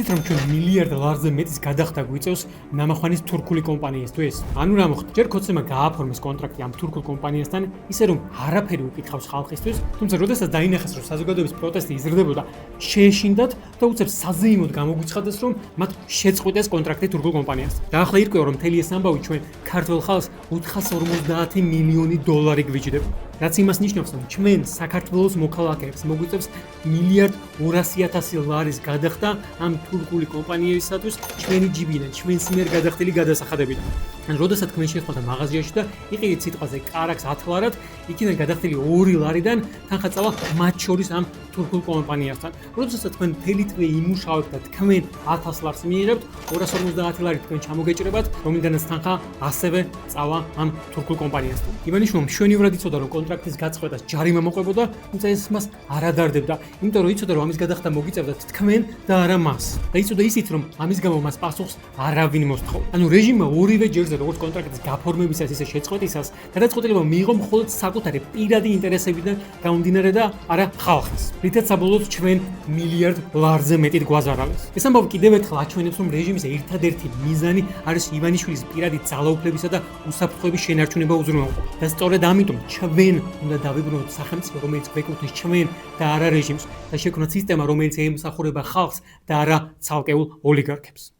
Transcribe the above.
იცით რომ ჩვენ მილიარდ ლარზე მეტის გადახდა გვიწევს ნამახვანის თურქული კომპანიისთვის. ანუ რა მოხდა? ჯერ ქოცემა გააფორმეს კონტრაქტი ამ თურქულ კომპანიასთან, ისე რომ არაფერი უკითხავს ხალხისთვის, თუმცა როდესაც დაინახეს რომ საზოგადოების პროტესტი იზრდებოდა, შეეშინდათ და უცებ საზეიმოდ გამოგვიცხადეს რომ მათ შეწყვიტეს კონტრაქტი თურქულ კომპანიასთან. და ახლა ირკვევა რომ მთელი ეს ამბავი ჩვენ ქართველ ხალხს 450 მილიონი დოლარი გვიჯდება. რაც იმას ნიშნავს, რომ ჩვენ საქართველოს მოქალაქეებს მოგვიწევს მილიარდ 200.000 ლარის გადახდა ამ თურქული კომპანიისათვის ჩვენი ჯიბიდან, ჩვენს მიერ გადახდილი გადასახადებიდან. ან როდესაც თქვენ შეხვდათ მაღაზიაში და იყიდით სიტყვაზე კარაქს 10 ლარად, იქიდან გადახდილი 2 ლარიდან თანხა წავა მათ შორის ამ თურქულ კომპანიასთან. როდესაც თქვენ მთელი თვე იმუშავებთ და თქვენ 1000 ლარს მიიღებთ, 250 ლარი თქვენ ჩამოგეჭრებათ, რომლიდანაც თანხა ასევე წავა ამ თურქულ კომპანიასთან. იმანიშვილმა მშვენივრად იცოდა რომ კონტრაქტის გაწყვეტას ჯარიმა მოყვებოდა, თუმცა ეს მას არ ადარდებდა, იმიტომ რომ იცოდა რომ ამის გადახდა მოგიწევდათ თქვენ და არა მას. და იცოდა ისიც რომ ამის გამო მას პასუხს არავინ მოსთხოვდა. ანუ რეჟიმმა ორივე ჯერზე როგორც კონტრაქტის გაფორმებისას, ისე შეწყვეტისას გადაწყვეტილება მიიღო მხოლოდ საკუთარი პირადი ინტერესებიდან გამომდინარე და არა ხალხის. რითაც საბოლოოდ ჩვენ მილიარდ ლარზე მეტით გვაზარალეს. ეს ამბავი კიდევ ერთხელ აჩვენებს რომ რეჟიმის ერთადერთი მიზანი არის ივანიშვილის პირადი ძალაუფლებისა და უსაფრთხოების შენარჩუნება უზრუნველყოფა. და სწორედ ამიტომ ჩვენ უნდა დავიბრუნოთ სახელმწიფო, რომელიც გვეკუთვნის ჩვენ და არა რეჟიმს და შექმნათ სისტემა, რომელიც ემსახურება ხალხს და არა ცალკეულ ოლიგარქებს.